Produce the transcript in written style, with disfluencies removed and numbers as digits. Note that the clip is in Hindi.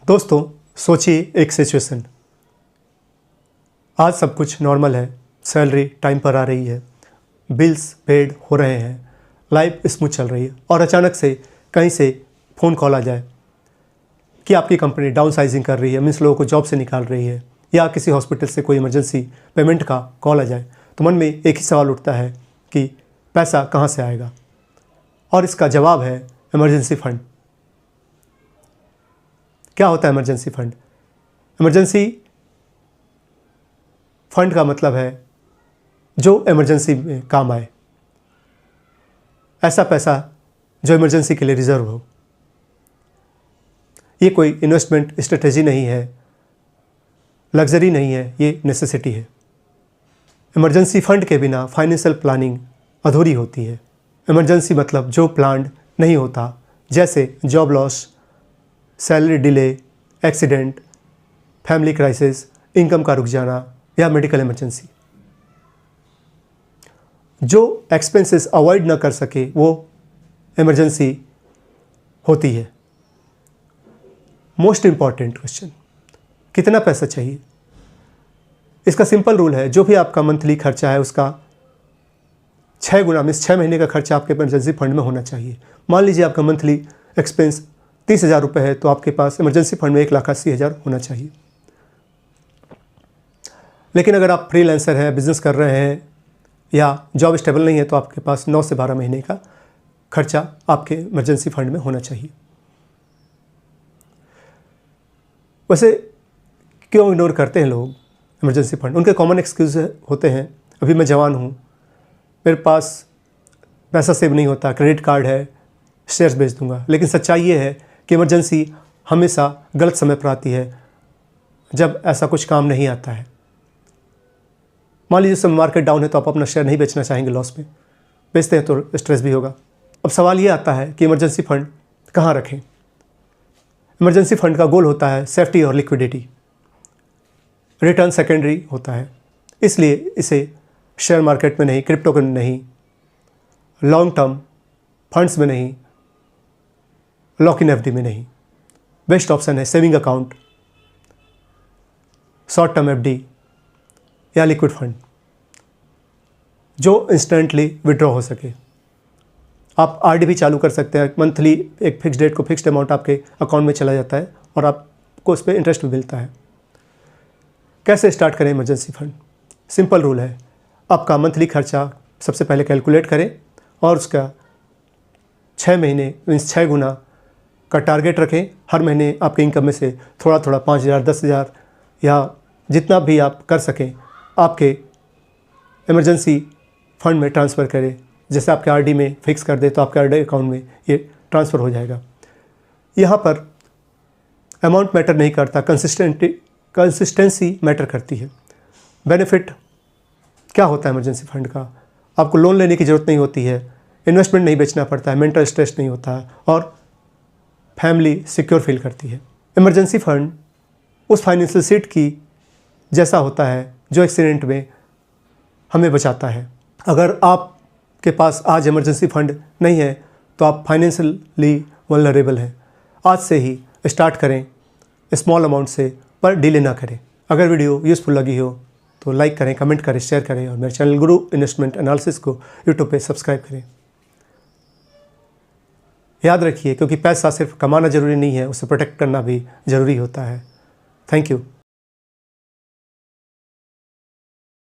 दोस्तों, सोचिए एक सिचुएशन। आज सब कुछ नॉर्मल है, सैलरी टाइम पर आ रही है, बिल्स पेड हो रहे हैं, लाइफ स्मूथ चल रही है और अचानक से कहीं से फ़ोन कॉल आ जाए कि आपकी कंपनी डाउन साइजिंग कर रही है, मीन्स लोगों को जॉब से निकाल रही है, या किसी हॉस्पिटल से कोई इमरजेंसी पेमेंट का कॉल आ जाए। तो मन में एक ही सवाल उठता है कि पैसा कहाँ से आएगा, और इसका जवाब है इमरजेंसी फ़ंड। क्या होता है इमरजेंसी फ़ंड? इमरजेंसी फ़ंड का मतलब है जो इमरजेंसी में काम आए, ऐसा पैसा जो इमरजेंसी के लिए रिजर्व हो। ये कोई इन्वेस्टमेंट स्ट्रेटेजी नहीं है, लग्जरी नहीं है, ये नेसेसिटी है। इमरजेंसी फ़ंड के बिना फाइनेंशियल प्लानिंग अधूरी होती है। इमरजेंसी मतलब जो प्लान्ड नहीं होता, जैसे job loss, salary delay, accident, family crisis, income का रुक जाना या मेडिकल इमरजेंसी। जो एक्सपेंसेस अवॉइड ना कर सके वो इमरजेंसी होती है। मोस्ट इम्पॉर्टेंट क्वेश्चन, कितना पैसा चाहिए? इसका सिंपल रूल है, जो भी आपका मंथली खर्चा है उसका 6 गुना, मीन्स 6 महीने का खर्चा आपके इमरजेंसी फंड में होना चाहिए। मान लीजिए आपका मंथली एक्सपेंस 30,000 रुपये है, तो आपके पास इमरजेंसी फंड में 1,80,000 होना चाहिए। लेकिन अगर आप फ्रीलांसर हैं, बिजनेस कर रहे हैं या जॉब स्टेबल नहीं है, तो आपके पास 9 से 12 महीने का खर्चा आपके इमरजेंसी फंड में होना चाहिए। वैसे क्यों इग्नोर करते हैं लोग इमरजेंसी फंड? उनके कॉमन एक्सक्यूज होते हैं, अभी मैं जवान हूँ, मेरे पास पैसा सेव नहीं होता, क्रेडिट कार्ड है, शेयर्स बेच दूंगा। लेकिन सच्चाई ये है कि इमरजेंसी हमेशा गलत समय पर आती है, जब ऐसा कुछ काम नहीं आता है। मान लीजिए समय मार्केट डाउन है तो आप अपना शेयर नहीं बेचना चाहेंगे, लॉस में बेचते हैं तो स्ट्रेस भी होगा। अब सवाल ये आता है कि इमरजेंसी फंड कहाँ रखें? इमरजेंसी फंड का गोल होता है सेफ्टी और लिक्विडिटी, रिटर्न सेकेंडरी होता है, इसलिए इसे शेयर मार्केट में नहीं, क्रिप्टो में नहीं, लॉन्ग टर्म फंड्स में नहीं, लॉक इन एफडी में नहीं। बेस्ट ऑप्शन है saving account, short term FD या लिक्विड फंड, जो इंस्टेंटली विड्रॉ हो सके। आप आरडी भी चालू कर सकते हैं, मंथली एक फिक्स डेट को फिक्स्ड अमाउंट आपके अकाउंट में चला जाता है और आपको उस पर इंटरेस्ट भी मिलता है। कैसे स्टार्ट करें इमरजेंसी फंड? सिंपल रूल है, आपका मंथली खर्चा सबसे पहले कैलकुलेट करें और उसका 6 महीने मीन्स 6 गुना का टारगेट रखें। हर महीने आपके इनकम में से थोड़ा थोड़ा 5,000, 10,000 या जितना भी आप कर सकें आपके इमरजेंसी फंड में ट्रांसफ़र करें। जैसे आपके आरडी में फिक्स कर दे तो आपके आरडी अकाउंट में ये ट्रांसफ़र हो जाएगा। यहाँ पर अमाउंट मैटर नहीं करता, कंसिस्टेंसी मैटर करती है। बेनिफिट क्या होता है इमरजेंसी फंड का? आपको लोन लेने की ज़रूरत नहीं होती है, इन्वेस्टमेंट नहीं बेचना पड़ता है, मेंटल स्ट्रेस नहीं होता है और फैमिली सिक्योर फील करती है। इमरजेंसी फंड उस फाइनेंशियल सीट की जैसा होता है जो एक्सीडेंट में हमें बचाता है। अगर आपके पास आज इमरजेंसी फंड नहीं है तो आप फाइनेंशियली वल्नरेबल हैं। आज से ही स्टार्ट करें स्मॉल अमाउंट से, पर डिले ना करें। अगर वीडियो यूज़फुल लगी हो तो लाइक करें, कमेंट करें, शेयर करें और मेरे चैनल गुरु इन्वेस्टमेंट एनालिसिस को यूट्यूब पे सब्सक्राइब करें। याद रखिए, क्योंकि पैसा सिर्फ कमाना ज़रूरी नहीं है, उसे प्रोटेक्ट करना भी ज़रूरी होता है। Thank you.